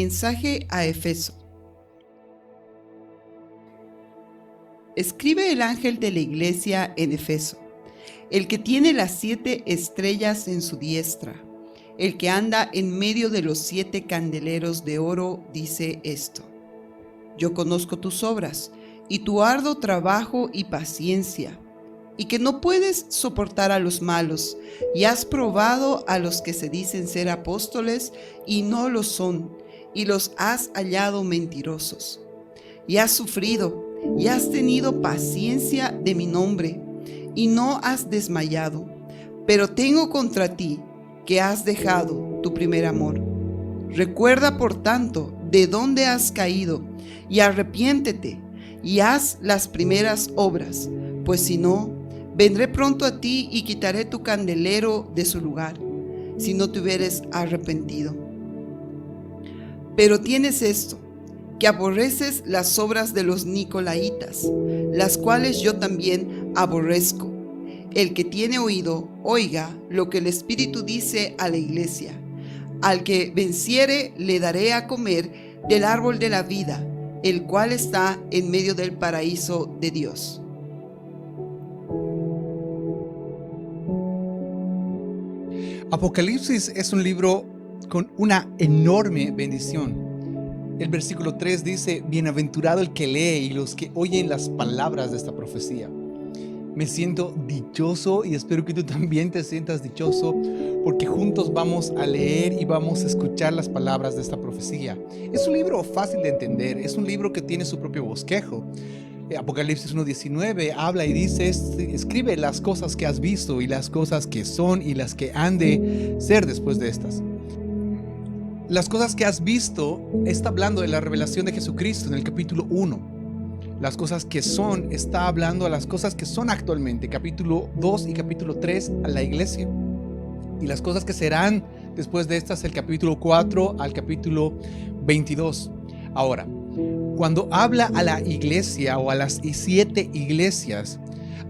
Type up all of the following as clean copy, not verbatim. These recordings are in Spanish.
Mensaje a Efeso. Escribe el ángel de la iglesia en Efeso, el que tiene las 7 estrellas en su diestra, el que anda en medio de los 7 candeleros de oro, dice esto: Yo conozco tus obras y tu arduo trabajo y paciencia, y que no puedes soportar a los malos, y has probado a los que se dicen ser apóstoles y no lo son, y los has hallado mentirosos. Y has sufrido, y has tenido paciencia de mi nombre, y no has desmayado. Pero tengo contra ti que has dejado tu primer amor. Recuerda, por tanto, de dónde has caído, y arrepiéntete, y haz las primeras obras, pues si no, vendré pronto a ti y quitaré tu candelero de su lugar, si no te hubieres arrepentido. Pero tienes esto, que aborreces las obras de los nicolaitas, las cuales yo también aborrezco. El que tiene oído, oiga lo que el Espíritu dice a la iglesia. Al que venciere, le daré a comer del árbol de la vida, el cual está en medio del paraíso de Dios. Apocalipsis es un libro con una enorme bendición. El versículo 3 dice: bienaventurado el que lee y los que oyen las palabras de esta profecía. Me siento dichoso y espero que tú también te sientas dichoso, porque juntos vamos a leer y vamos a escuchar las palabras de esta profecía. Es un libro fácil de entender, es un libro que tiene su propio bosquejo. Apocalipsis 1:19 habla y dice: escribe las cosas que has visto y las cosas que son y las que han de ser después de estas. Las cosas que has visto está hablando de la revelación de Jesucristo en el capítulo 1. Las cosas que son está hablando a las cosas que son actualmente, capítulo 2 y capítulo 3, a la iglesia. Y las cosas que serán después de estas, el capítulo 4 al capítulo 22. Ahora, cuando habla a la iglesia o a las 7 iglesias,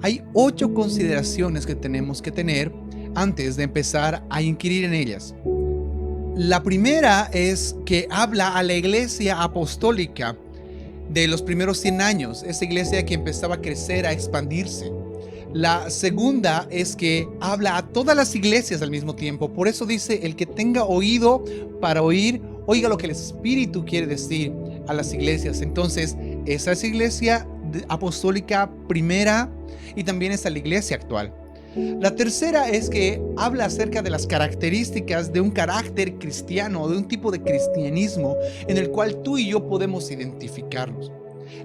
hay 8 consideraciones que tenemos que tener antes de empezar a inquirir en ellas. La primera es que habla a la iglesia apostólica de los primeros 100 años, esa iglesia que empezaba a crecer, a expandirse. La segunda es que habla a todas las iglesias al mismo tiempo. Por eso dice: el que tenga oído para oír, oiga lo que el Espíritu quiere decir a las iglesias. Entonces, esa es iglesia apostólica primera y también es la iglesia actual. La tercera es que habla acerca de las características de un carácter cristiano, de un tipo de cristianismo en el cual tú y yo podemos identificarnos.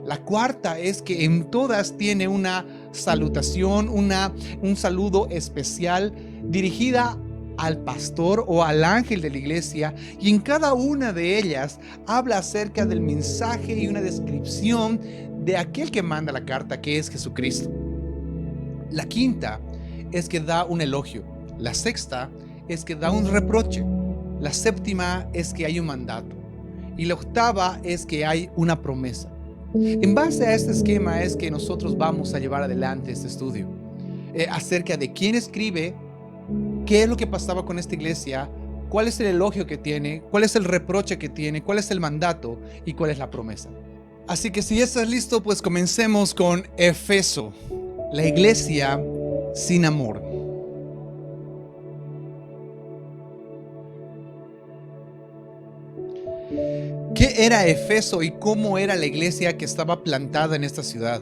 La cuarta es que en todas tiene una salutación, un saludo especial dirigida al pastor o al ángel de la iglesia, y en cada una de ellas habla acerca del mensaje y una descripción de aquel que manda la carta, que es Jesucristo. La quinta es que da un elogio. La sexta es que da un reproche. La séptima es que hay un mandato. Y la octava es que hay una promesa. En base a este esquema es que nosotros vamos a llevar adelante este estudio acerca de quién escribe, qué es lo que pasaba con esta iglesia, cuál es el elogio que tiene, cuál es el reproche que tiene, cuál es el mandato y cuál es la promesa. Así que si estás listo, pues comencemos con Efeso, la iglesia sin amor. ¿Qué era Efeso y cómo era la iglesia que estaba plantada en esta ciudad?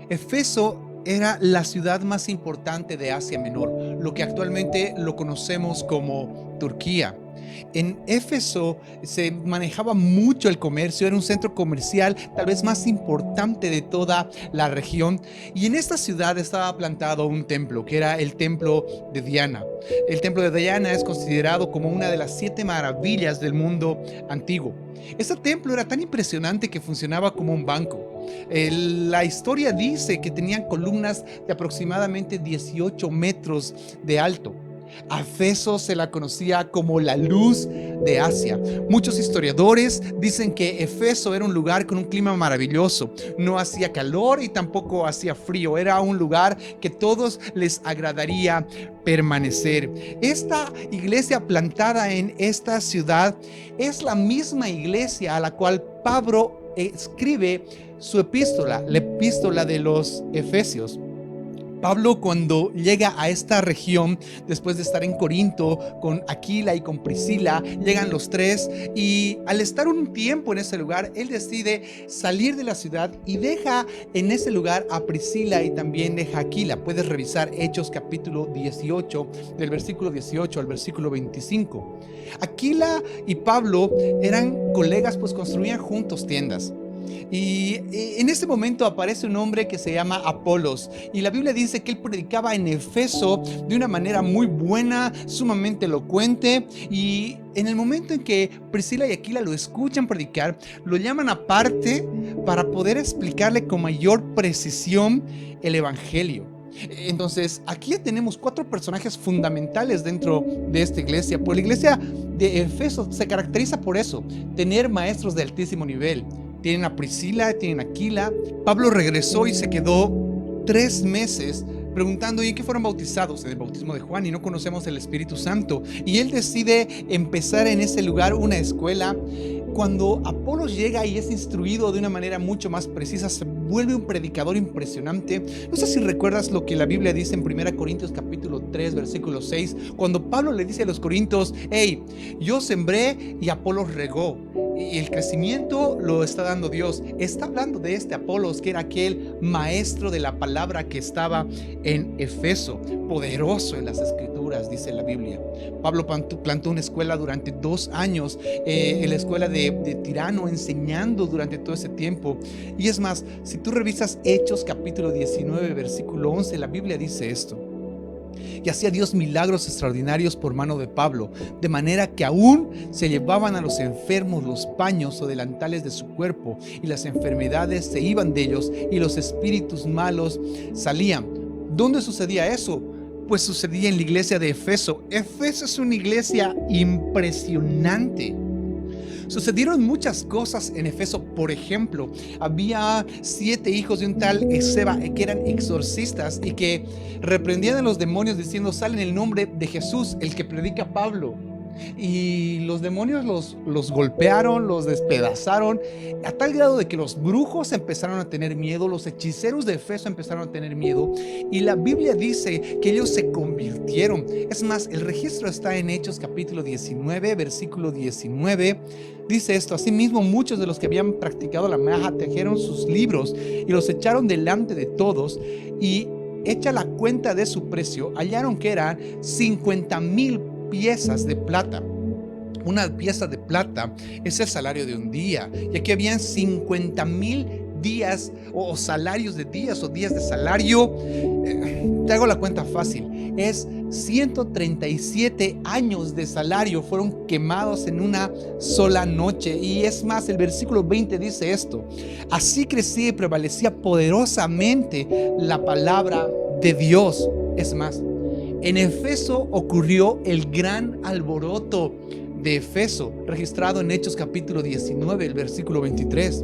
Efeso era la ciudad más importante de Asia Menor, lo que actualmente lo conocemos como Turquía. En Éfeso se manejaba mucho el comercio, era un centro comercial tal vez más importante de toda la región, y en esta ciudad estaba plantado un templo, que era el templo de Diana. El templo de Diana es considerado como una de las 7 maravillas del mundo antiguo. Este templo era tan impresionante que funcionaba como un banco. La historia dice que tenían columnas de aproximadamente 18 metros de alto. A Efeso se la conocía como la luz de Asia. Muchos historiadores dicen que Efeso era un lugar con un clima maravilloso. No hacía calor y tampoco hacía frío. Era un lugar que todos les agradaría permanecer. Esta iglesia plantada en esta ciudad es la misma iglesia a la cual Pablo escribe su epístola, la epístola de los Efesios. Pablo, cuando llega a esta región, después de estar en Corinto con Aquila y con Priscila, llegan los tres, y al estar un tiempo en ese lugar, él decide salir de la ciudad y deja en ese lugar a Priscila y también deja a Aquila. Puedes revisar Hechos capítulo 18, del versículo 18 al versículo 25. Aquila y Pablo eran colegas, pues construían juntos tiendas. Y en ese momento aparece un hombre que se llama Apolos, y la Biblia dice que él predicaba en Efeso de una manera muy buena, sumamente elocuente, y en el momento en que Priscila y Aquila lo escuchan predicar, lo llaman aparte para poder explicarle con mayor precisión el evangelio. Entonces, aquí ya tenemos 4 personajes fundamentales dentro de esta iglesia. Pues la iglesia de Efeso se caracteriza por eso, tener maestros de altísimo nivel. Tienen a Priscila, tienen a Aquila. Pablo regresó y se quedó 3 meses preguntando: ¿y en qué fueron bautizados? En el bautismo de Juan, y no conocemos el Espíritu Santo. Y él decide empezar en ese lugar una escuela. Cuando Apolos llega y es instruido de una manera mucho más precisa, se vuelve un predicador impresionante. No sé si recuerdas lo que la Biblia dice en 1 Corintios capítulo 3, versículo 6, cuando Pablo le dice a los corintios: hey, yo sembré y Apolos regó, y el crecimiento lo está dando Dios. Está hablando de este Apolos, que era aquel maestro de la palabra que estaba en Efeso, poderoso en las escrituras, dice la Biblia. Pablo plantó una escuela durante 2 años, en la escuela de Tirano, enseñando durante todo ese tiempo. Y es más, si tú revisas Hechos capítulo 19, versículo 11, la Biblia dice esto: y hacía Dios milagros extraordinarios por mano de Pablo, de manera que aún se llevaban a los enfermos los paños o delantales de su cuerpo, y las enfermedades se iban de ellos, y los espíritus malos salían. ¿Dónde sucedía eso? Pues sucedía en la iglesia de Efeso. Efeso es una iglesia impresionante. Sucedieron muchas cosas en Efeso. Por ejemplo, había 7 hijos de un tal Esceva, que eran exorcistas y que reprendían a los demonios diciendo: sal en el nombre de Jesús, el que predica Pablo. Y los demonios los golpearon, los despedazaron, a tal grado de que los brujos empezaron a tener miedo, los hechiceros de Efeso empezaron a tener miedo, y la Biblia dice que ellos se convirtieron. Es más, el registro está en Hechos capítulo 19, versículo 19. Dice esto: asimismo muchos de los que habían practicado la magia trajeron sus libros y los echaron delante de todos, y hecha la cuenta de su precio, hallaron que eran 50,000 piezas de plata. Una pieza de plata es el salario de un día, y aquí habían 50,000 días o salarios de días o días de salario. Te hago la cuenta fácil, es 137 años de salario fueron quemados en una sola noche. Y es más, el versículo 20 dice esto: así crecía y prevalecía poderosamente la palabra de Dios. Es más, en Efeso ocurrió el gran alboroto de Efeso, registrado en Hechos capítulo 19, el versículo 23,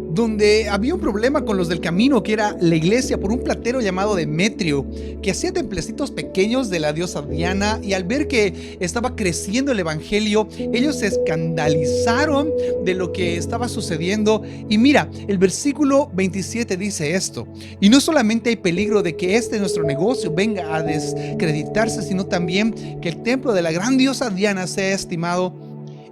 donde había un problema con los del camino, que era la iglesia, por un platero llamado Demetrio, que hacía templecitos pequeños de la diosa Diana, y al ver que estaba creciendo el evangelio, ellos se escandalizaron de lo que estaba sucediendo. Y mira, el versículo 27 dice esto: y no solamente hay peligro de que nuestro negocio venga a descreditarse, sino también que el templo de la gran diosa Diana sea estimado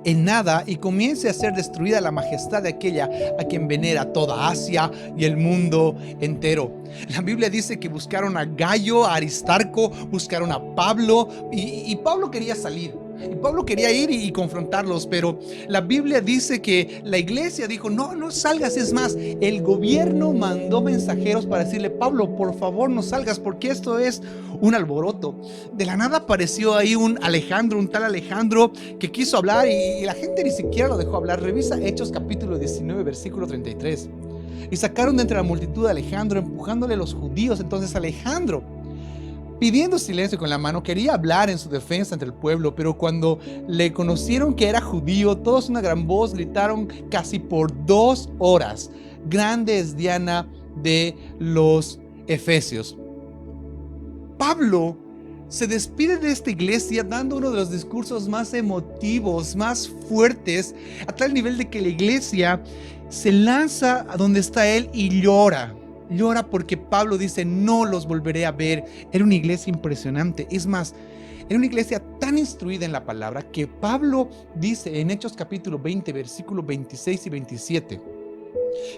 en nada y comience a ser destruida la majestad de aquella a quien venera toda Asia y el mundo entero. La Biblia dice que buscaron a Gayo, a Aristarco, buscaron a Pablo, y Pablo quería salir. Y Pablo quería ir y confrontarlos, pero la Biblia dice que la iglesia dijo: no salgas. Es más, el gobierno mandó mensajeros para decirle: Pablo, por favor no salgas, porque esto es un alboroto. De la nada apareció ahí un tal Alejandro, que quiso hablar, y la gente ni siquiera lo dejó hablar. Revisa Hechos capítulo 19, versículo 33. Y sacaron de entre la multitud a Alejandro, empujándole a los judíos. Entonces Alejandro, pidiendo silencio con la mano, quería hablar en su defensa ante el pueblo, pero cuando le conocieron que era judío, todos a una gran voz gritaron casi por 2 horas: grande es Diana de los Efesios. Pablo se despide de esta iglesia dando uno de los discursos más emotivos, más fuertes, a tal nivel de que la iglesia se lanza a donde está él y llora. Llora porque Pablo dice: no los volveré a ver. Era una iglesia impresionante. Es más, era una iglesia tan instruida en la palabra que Pablo dice en Hechos capítulo 20, versículos 26 y 27,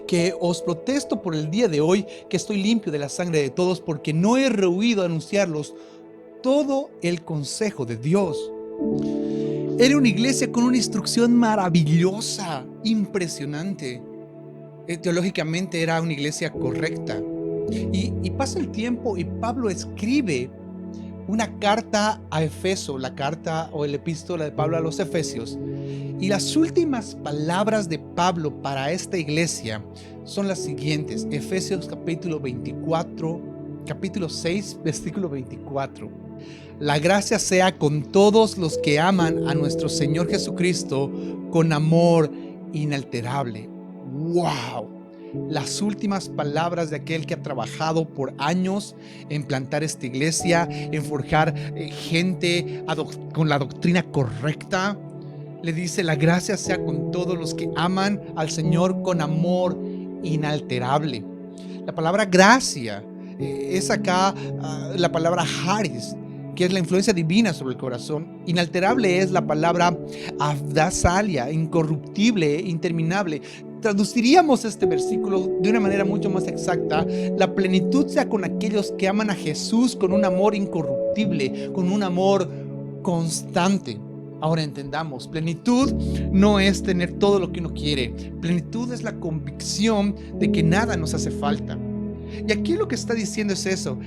que os protesto por el día de hoy que estoy limpio de la sangre de todos, porque no he rehuido anunciarlos todo el consejo de Dios. Era una iglesia con una instrucción maravillosa, impresionante. Teológicamente era una iglesia correcta. Y pasa el tiempo y Pablo escribe una carta a Efeso, la carta o el epístola de Pablo a los Efesios. Y las últimas palabras de Pablo para esta iglesia son las siguientes. Efesios capítulo 6, versículo 24. La gracia sea con todos los que aman a nuestro Señor Jesucristo con amor inalterable. ¡Wow! Las últimas palabras de aquel que ha trabajado por años en plantar esta iglesia, en forjar gente con la doctrina correcta. Le dice: la gracia sea con todos los que aman al Señor con amor inalterable. La palabra gracia es acá la palabra charis, que es la influencia divina sobre el corazón. Inalterable es la palabra avdasalia, incorruptible, interminable. Traduciríamos este versículo de una manera mucho más exacta: la plenitud sea con aquellos que aman a Jesús con un amor incorruptible, con un amor constante. Ahora entendamos, plenitud no es tener todo lo que uno quiere. Plenitud es la convicción de que nada nos hace falta. Y aquí lo que está diciendo es eso: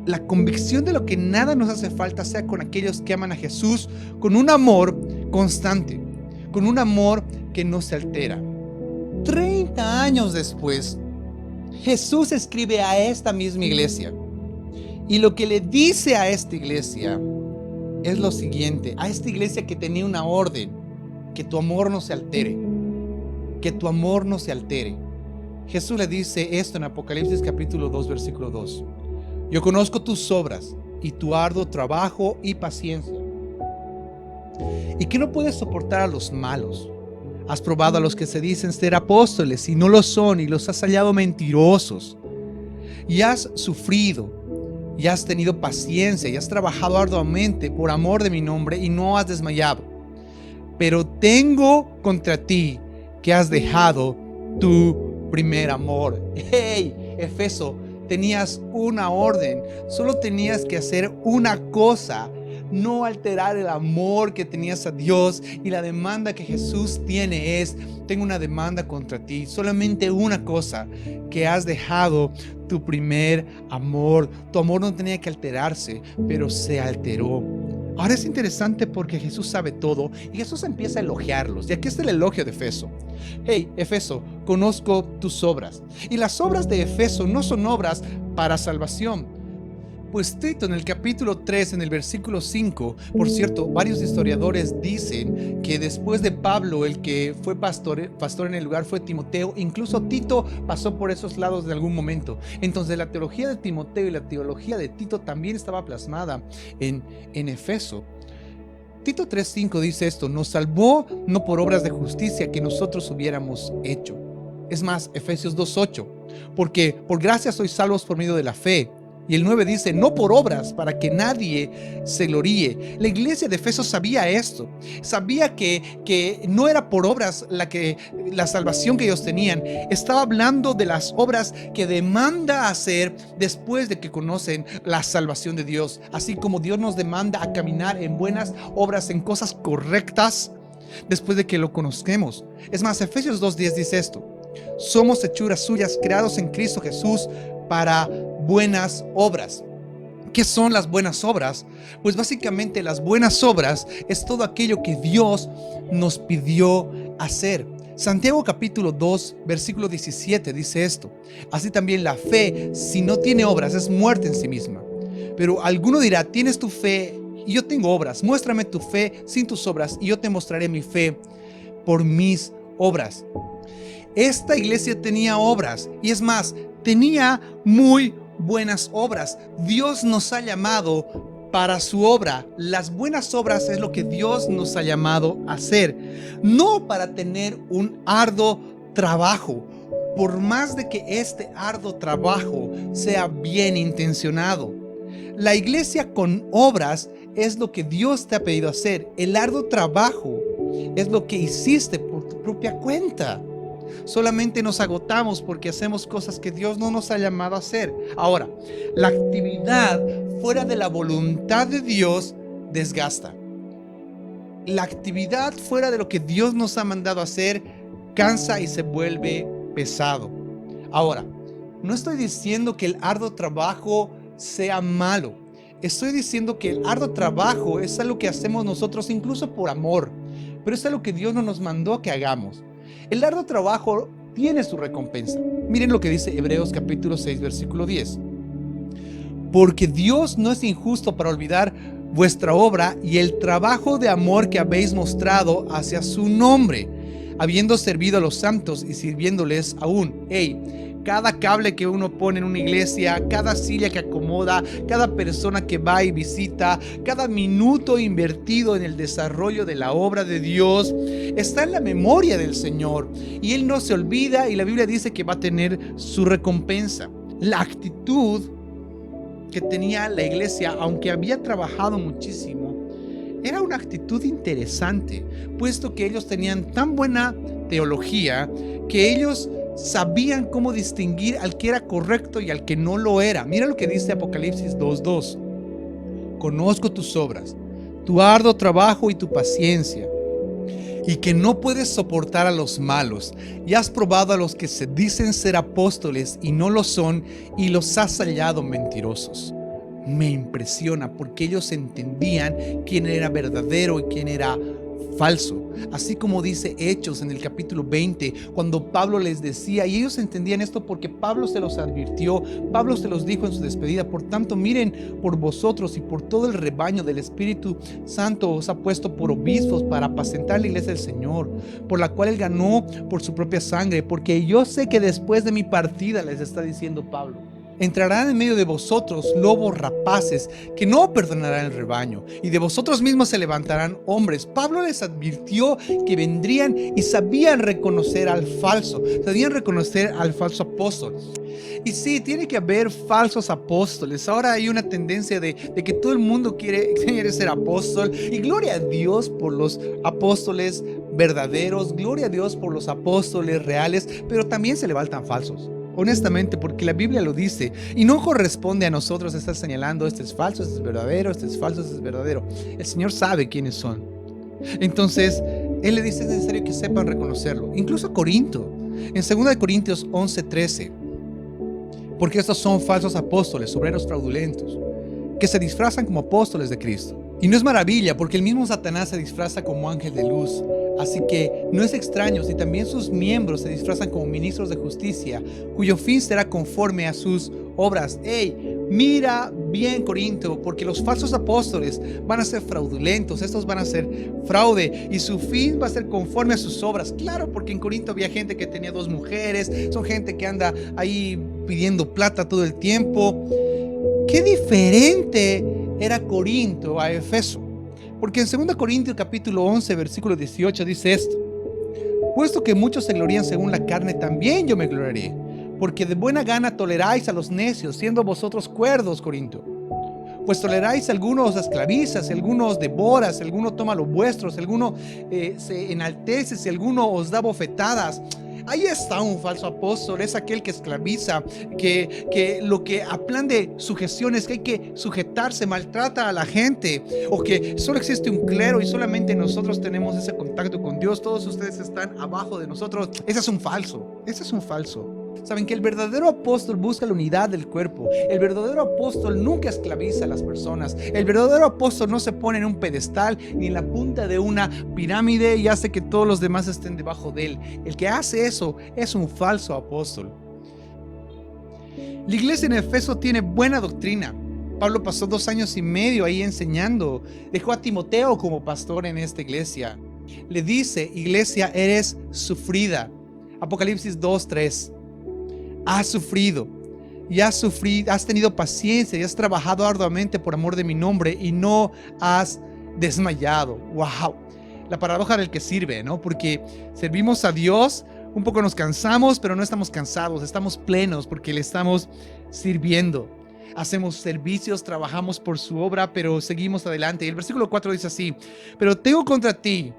la convicción de lo que nada nos hace falta sea con aquellos que aman a Jesús con un amor constante, con un amor que no se altera. 30 años después, Jesús escribe a esta misma iglesia, y lo que le dice a esta iglesia es lo siguiente: a esta iglesia que tenía una orden: que tu amor no se altere, que tu amor no se altere. Jesús le dice esto en Apocalipsis capítulo 2, versículo 2: yo conozco tus obras y tu arduo trabajo y paciencia, y que no puedes soportar a los malos. Has probado a los que se dicen ser apóstoles y no lo son, y los has hallado mentirosos. Y has sufrido, y has tenido paciencia, y has trabajado arduamente por amor de mi nombre, y no has desmayado. Pero tengo contra ti que has dejado tu primer amor. ¡Hey, Efeso! Tenías una orden, solo tenías que hacer una cosa: no alterar el amor que tenías a Dios. Y la demanda que Jesús tiene es: tengo una demanda contra ti, solamente una cosa: que has dejado tu primer amor. Tu amor no tenía que alterarse, pero se alteró. Ahora es interesante porque Jesús sabe todo y Jesús empieza a elogiarlos. Y aquí está el elogio de Efeso. Hey, Efeso, conozco tus obras. Y las obras de Efeso no son obras para salvación. Pues Tito, en el capítulo 3, en el versículo 5, por cierto, varios historiadores dicen que después de Pablo, el que fue pastor en el lugar fue Timoteo. Incluso Tito pasó por esos lados de algún momento. Entonces la teología de Timoteo y la teología de Tito también estaba plasmada en Efeso. Tito 3:5 dice esto: nos salvó no por obras de justicia que nosotros hubiéramos hecho. Es más, Efesios 2:8, porque por gracia sois salvos por medio de la fe. Y el 9 dice: no por obras, para que nadie se gloríe. La iglesia de Efeso sabía esto. Sabía que no era por obras la salvación que ellos tenían. Estaba hablando de las obras que demanda hacer después de que conocen la salvación de Dios. Así como Dios nos demanda a caminar en buenas obras, en cosas correctas, después de que lo conozcamos. Es más, Efesios 2:10 dice esto: somos hechuras suyas, creados en Cristo Jesús para buenas obras. ¿Qué son las buenas obras? Pues básicamente las buenas obras es todo aquello que Dios nos pidió hacer. Santiago capítulo 2 versículo 17 dice esto: así también la fe, si no tiene obras, es muerta en sí misma. Pero alguno dirá, tienes tu fe y yo tengo obras. Muéstrame tu fe sin tus obras y yo te mostraré mi fe por mis obras. Esta iglesia tenía obras y es más, tenía muy buenas obras. Dios nos ha llamado para su obra. Las buenas obras es lo que Dios nos ha llamado a hacer, no para tener un arduo trabajo, por más de que este arduo trabajo sea bien intencionado. La iglesia con obras es lo que Dios te ha pedido hacer. El arduo trabajo es lo que hiciste por tu propia cuenta. Solamente nos agotamos porque hacemos cosas que Dios no nos ha llamado a hacer. Ahora, la actividad fuera de la voluntad de Dios desgasta. La actividad fuera de lo que Dios nos ha mandado a hacer cansa y se vuelve pesado. Ahora, no estoy diciendo que el arduo trabajo sea malo. Estoy diciendo que el arduo trabajo es algo que hacemos nosotros incluso por amor, pero es algo que Dios no nos mandó que hagamos. El arduo trabajo tiene su recompensa. Miren lo que dice Hebreos capítulo 6, versículo 10. Porque Dios no es injusto para olvidar vuestra obra y el trabajo de amor que habéis mostrado hacia su nombre, habiendo servido a los santos y sirviéndoles aún. Cada cable que uno pone en una iglesia, cada silla que acomoda, cada persona que va y visita, cada minuto invertido en el desarrollo de la obra de Dios está en la memoria del Señor y Él no se olvida, y la Biblia dice que va a tener su recompensa. La actitud que tenía la iglesia, aunque había trabajado muchísimo, era una actitud interesante, puesto que ellos tenían tan buena teología que ellos sabían cómo distinguir al que era correcto y al que no lo era. Mira lo que dice Apocalipsis 2:2. Conozco tus obras, tu arduo trabajo y tu paciencia, y que no puedes soportar a los malos, y has probado a los que se dicen ser apóstoles y no lo son, y los has hallado mentirosos. Me impresiona porque ellos entendían quién era verdadero y quién era falso. Así como dice Hechos en el capítulo 20, cuando Pablo les decía, y ellos entendían esto porque Pablo se los advirtió, Pablo se los dijo en su despedida: por tanto, miren por vosotros y por todo el rebaño del Espíritu Santo os ha puesto por obispos para apacentar la iglesia del Señor, por la cual él ganó por su propia sangre, porque yo sé que después de mi partida, les está diciendo Pablo, entrarán en medio de vosotros lobos rapaces que no perdonarán el rebaño, y de vosotros mismos se levantarán hombres. Pablo les advirtió que vendrían y sabían reconocer al falso, apóstol. Y sí, tiene que haber falsos apóstoles. Ahora hay una tendencia de que todo el mundo quiere ser apóstol, y gloria a Dios por los apóstoles verdaderos, gloria a Dios por los apóstoles reales, pero también se levantan falsos. Honestamente, porque la Biblia lo dice y no corresponde a nosotros estar señalando: este es falso, este es verdadero, este es falso, este es verdadero. El Señor sabe quiénes son. Entonces, Él le dice: es necesario que sepan reconocerlo. Incluso Corinto, en 2 Corintios 11:13, porque estos son falsos apóstoles, obreros fraudulentos, que se disfrazan como apóstoles de Cristo. Y no es maravilla, porque el mismo Satanás se disfraza como ángel de luz. Así que no es extraño si también sus miembros se disfrazan como ministros de justicia, cuyo fin será conforme a sus obras. Mira bien, Corinto, porque los falsos apóstoles van a ser fraudulentos, estos van a ser fraude, y su fin va a ser conforme a sus obras. Claro, porque en Corinto había gente que tenía 2 mujeres, son gente que anda ahí pidiendo plata todo el tiempo. Qué diferente era Corinto a Efeso. Porque en 2 Corintios capítulo 11, versículo 18 dice esto: puesto que muchos se glorían según la carne, también yo me gloriaré, porque de buena gana toleráis a los necios, siendo vosotros cuerdos, Corinto. Pues toleráis, algunos os esclaviza, si alguno os devora, si alguno toma lo vuestro, si alguno se enaltece, si alguno os da bofetadas. Ahí está un falso apóstol, es aquel que esclaviza, que lo que a plan de sujeción es que hay que sujetarse, maltrata a la gente, o que solo existe un clero y solamente nosotros tenemos ese contacto con Dios, todos ustedes están abajo de nosotros. Ese es un falso. Saben que el verdadero apóstol busca la unidad del cuerpo. El verdadero apóstol nunca esclaviza a las personas. El verdadero apóstol no se pone en un pedestal ni en la punta de una pirámide y hace que todos los demás estén debajo de él. El que hace eso es un falso apóstol. La iglesia en Efeso tiene buena doctrina, Pablo pasó 2 años y medio ahí enseñando. Dejó a Timoteo como pastor en esta iglesia. Le dice, iglesia, eres sufrida. Apocalipsis 2:3. Has sufrido y has tenido paciencia y has trabajado arduamente por amor de mi nombre y no has desmayado. ¡Wow! La paradoja del que sirve, ¿no? Porque servimos a Dios, un poco nos cansamos, pero no estamos cansados, estamos plenos porque le estamos sirviendo. Hacemos servicios, trabajamos por su obra, pero seguimos adelante. Y el versículo 4 dice así: pero tengo contra ti,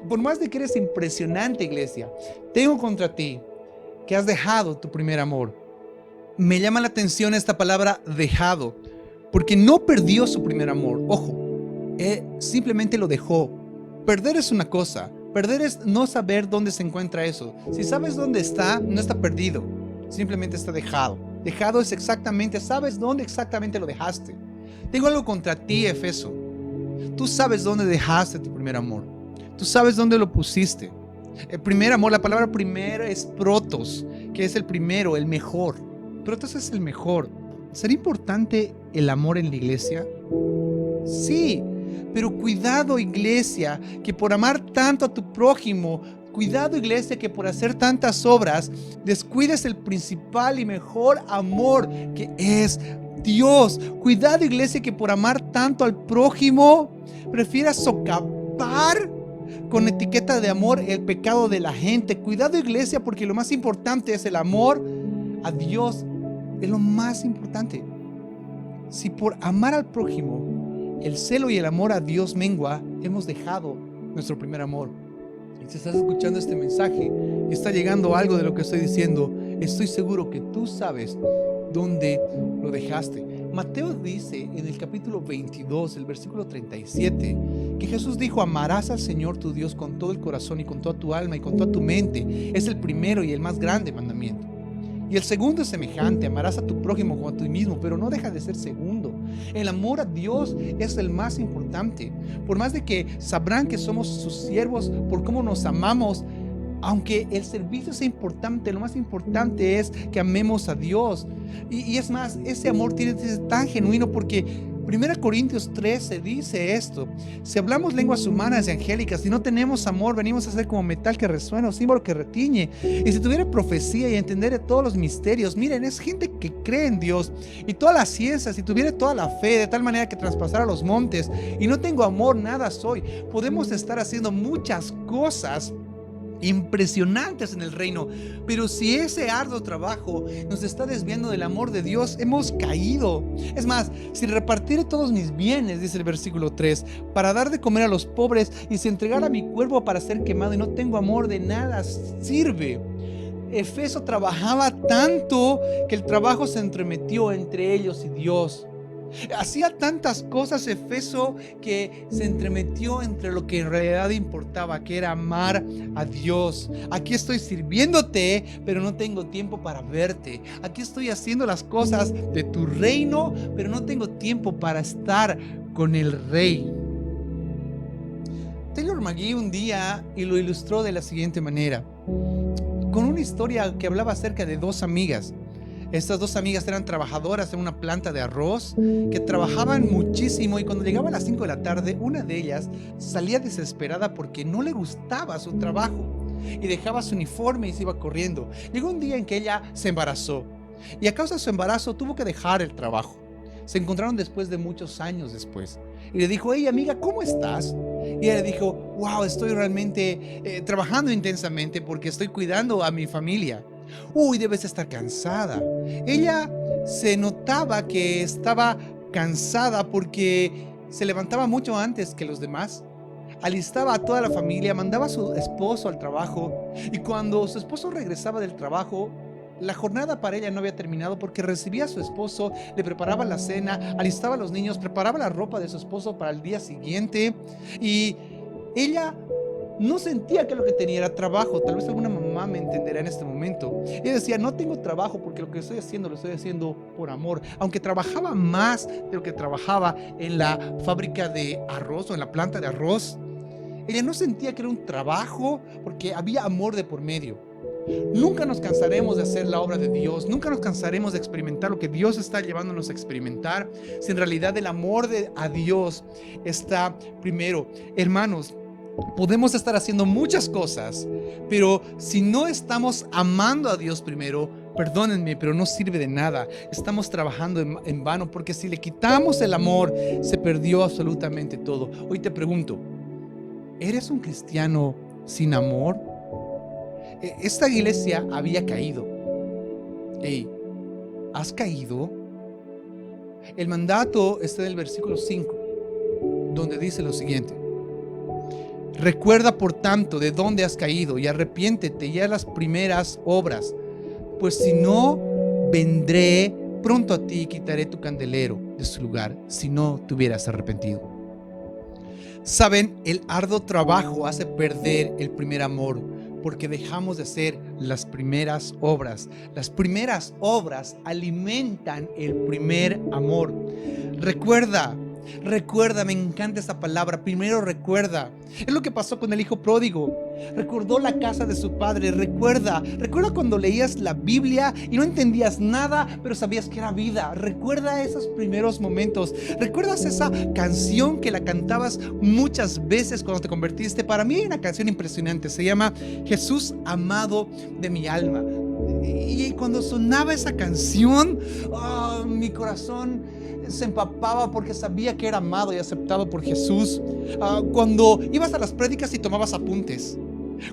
por más de que eres impresionante, iglesia, tengo contra ti que has dejado tu primer amor. Me llama la atención esta palabra dejado, porque no perdió su primer amor. Ojo, simplemente lo dejó. Perder es una cosa, perder es no saber dónde se encuentra eso. Si sabes dónde está, no está perdido, simplemente está dejado. Dejado es exactamente, sabes dónde exactamente lo dejaste. Tengo algo contra ti, Efeso. Tú sabes dónde dejaste tu primer amor. Tú sabes dónde lo pusiste. El primer amor, la palabra primero es protos, que es el primero, el mejor. Protos es el mejor. ¿Será importante el amor en la iglesia? Sí, pero cuidado, iglesia, que por amar tanto a tu prójimo, cuidado, iglesia, que por hacer tantas obras descuides el principal y mejor amor, que es Dios. Cuidado, iglesia, que por amar tanto al prójimo prefieras socapar con etiqueta de amor el pecado de la gente. Cuidado, iglesia, porque lo más importante es el amor a Dios. Es lo más importante. Si por amar al prójimo el celo y el amor a Dios mengua, hemos dejado nuestro primer amor. Y si estás escuchando este mensaje y está llegando algo de lo que estoy diciendo, estoy seguro que tú sabes dónde lo dejaste. Mateo dice en el capítulo 22, el versículo 37, que Jesús dijo: amarás al Señor tu Dios con todo el corazón y con toda tu alma y con toda tu mente. Es el primero y el más grande mandamiento. Y el segundo es semejante: amarás a tu prójimo como a ti mismo, pero no deja de ser segundo. El amor a Dios es el más importante. Por más de que sabrán que somos sus siervos por cómo nos amamos, aunque el servicio sea importante, lo más importante es que amemos a Dios. Y es más, ese amor tiene que ser tan genuino, porque 1 Corintios 13 dice esto: si hablamos lenguas humanas y angélicas y no tenemos amor, venimos a ser como metal que resuena o símbolo que retiñe. Y si tuviera profecía y entender de todos los misterios, miren, es gente que cree en Dios y todas las ciencias, si tuviera toda la fe de tal manera que traspasara los montes, y no tengo amor, nada soy. Podemos estar haciendo muchas cosas impresionantes en el reino, pero si ese arduo trabajo nos está desviando del amor de Dios, hemos caído. Es más, si repartiere todos mis bienes, dice el versículo 3, para dar de comer a los pobres, y si entregara mi cuerpo para ser quemado y no tengo amor, de nada sirve. Efeso trabajaba tanto que el trabajo se entremetió entre ellos y Dios. Hacía tantas cosas Efeso que se entremetió entre lo que en realidad importaba, que era amar a Dios. Aquí estoy sirviéndote, pero no tengo tiempo para verte. Aquí estoy haciendo las cosas de tu reino, pero no tengo tiempo para estar con el rey. Taylor McGee un día y lo ilustró de la siguiente manera, con una historia que hablaba acerca de 2 amigas. Estas 2 amigas eran trabajadoras en una planta de arroz, que trabajaban muchísimo, y cuando llegaba a las 5 de la tarde, una de ellas salía desesperada porque no le gustaba su trabajo y dejaba su uniforme y se iba corriendo. Llegó un día en que ella se embarazó, y a causa de su embarazo tuvo que dejar el trabajo. Se encontraron después de muchos años después y le dijo: hey amiga, ¿cómo estás? Y ella le dijo: wow, estoy realmente trabajando intensamente porque estoy cuidando a mi familia. Uy, debes estar cansada. Ella se notaba que estaba cansada porque se levantaba mucho antes que los demás, alistaba a toda la familia, mandaba a su esposo al trabajo, y cuando su esposo regresaba del trabajo, la jornada para ella no había terminado, porque recibía a su esposo, le preparaba la cena, alistaba a los niños, preparaba la ropa de su esposo para el día siguiente, y ella no sentía que lo que tenía era trabajo. Tal vez alguna mamá me entenderá en este momento. Ella decía: no tengo trabajo porque lo que estoy haciendo lo estoy haciendo por amor. Aunque trabajaba más de lo que trabajaba en la fábrica de arroz o en la planta de arroz, ella no sentía que era un trabajo porque había amor de por medio. Nunca nos cansaremos de hacer la obra de Dios. Nunca nos cansaremos de experimentar lo que Dios está llevándonos a experimentar, si en realidad el amor a Dios está primero. Hermanos, podemos estar haciendo muchas cosas, pero si no estamos amando a Dios primero, perdónenme, pero no sirve de nada. Estamos trabajando en vano, porque si le quitamos el amor, se perdió absolutamente todo. Hoy te pregunto, ¿eres un cristiano sin amor? Esta iglesia había caído. Hey, ¿has caído? El mandato está en el versículo 5, donde dice lo siguiente: recuerda por tanto de dónde has caído y arrepiéntete y haz las primeras obras, pues si no, vendré pronto a ti y quitaré tu candelero de su lugar si no te hubieras arrepentido. Saben, el arduo trabajo hace perder el primer amor, porque dejamos de hacer las primeras obras. Las primeras obras alimentan el primer amor. Recuerda, me encanta esa palabra. Primero recuerda. Es lo que pasó con el hijo pródigo. Recordó la casa de su padre. Recuerda cuando leías la Biblia y no entendías nada, pero sabías que era vida. Recuerda esos primeros momentos. ¿Recuerdas esa canción que la cantabas muchas veces cuando te convertiste? Para mí hay una canción impresionante. Se llama Jesús amado de mi alma. Y cuando sonaba esa canción, mi corazón se empapaba porque sabía que era amado y aceptado por Jesús. Cuando ibas a las prédicas y tomabas apuntes,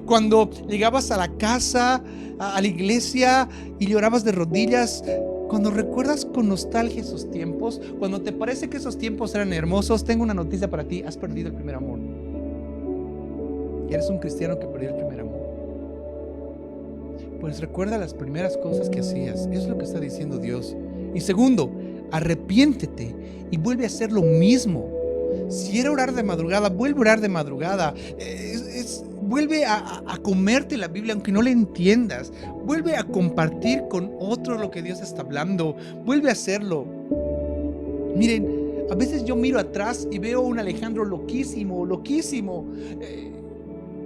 cuando llegabas a la casa, a la iglesia y llorabas de rodillas, cuando recuerdas con nostalgia esos tiempos, cuando te parece que esos tiempos eran hermosos, tengo una noticia para ti: has perdido el primer amor. Y eres un cristiano que perdió el primer amor. Pues recuerda las primeras cosas que hacías. Eso es lo que está diciendo Dios. Y segundo, arrepiéntete y vuelve a hacer lo mismo. Si era orar de madrugada, vuelve a orar de madrugada. Vuelve a comerte la Biblia aunque no la entiendas. Vuelve a compartir con otro lo que Dios está hablando. Vuelve a hacerlo. Miren, a veces yo miro atrás y veo un Alejandro loquísimo.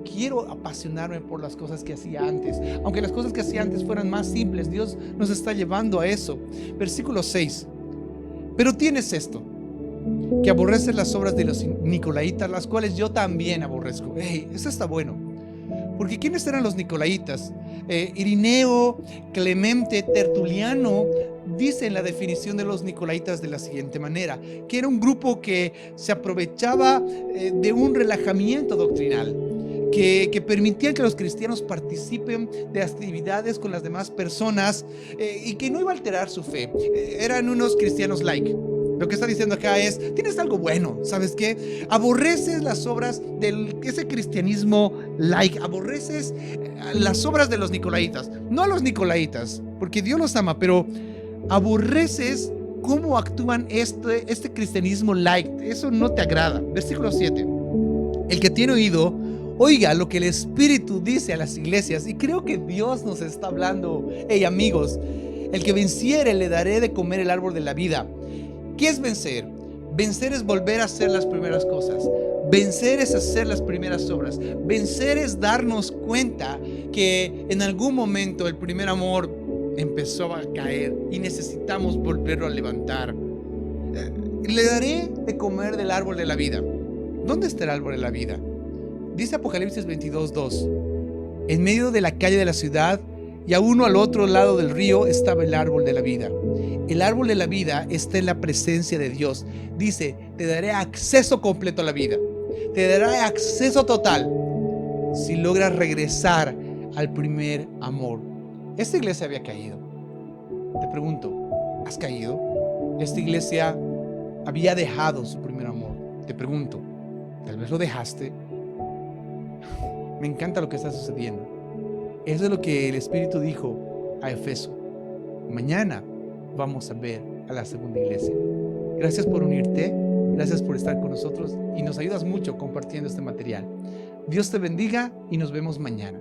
Quiero apasionarme por las cosas que hacía antes. Aunque las cosas que hacía antes fueran más simples, Dios nos está llevando a eso. Versículo 6. Pero tienes esto, que aborreces las obras de los Nicolaitas, las cuales yo también aborrezco. Eso está bueno. Porque ¿quiénes eran los Nicolaitas? Irineo, Clemente, Tertuliano dicen la definición de los Nicolaitas de la siguiente manera: que era un grupo que se aprovechaba de un relajamiento doctrinal, que permitían que los cristianos participen de actividades con las demás personas y que no iba a alterar su fe. Eran unos cristianos like. Lo que está diciendo acá es: tienes algo bueno, ¿sabes qué? Aborreces las obras de ese cristianismo like, aborreces las obras de los Nicolaitas, no a los Nicolaitas, porque Dios los ama, pero aborreces cómo actúan este cristianismo like. Eso no te agrada. Versículo 7. El que tiene oído, oiga lo que el Espíritu dice a las iglesias. Y creo que Dios nos está hablando. Amigos, el que venciere le daré de comer el árbol de la vida. ¿Qué es vencer? Vencer es volver a hacer las primeras cosas. Vencer es hacer las primeras obras. Vencer es darnos cuenta que en algún momento el primer amor empezó a caer y necesitamos volverlo a levantar. Le daré de comer del árbol de la vida. ¿Dónde está el árbol de la vida? Dice Apocalipsis 22:2. En medio de la calle de la ciudad y a uno al otro lado del río estaba el árbol de la vida. El árbol de la vida está en la presencia de Dios. Dice: te daré acceso completo a la vida. Te daré acceso total si logras regresar al primer amor. Esta iglesia había caído. Te pregunto, ¿has caído? Esta iglesia había dejado su primer amor. Te pregunto, ¿tal vez lo dejaste? Me encanta lo que está sucediendo. Eso es lo que el Espíritu dijo a Efeso. Mañana vamos a ver a la segunda iglesia. Gracias por unirte, gracias por estar con nosotros y nos ayudas mucho compartiendo este material. Dios te bendiga y nos vemos mañana.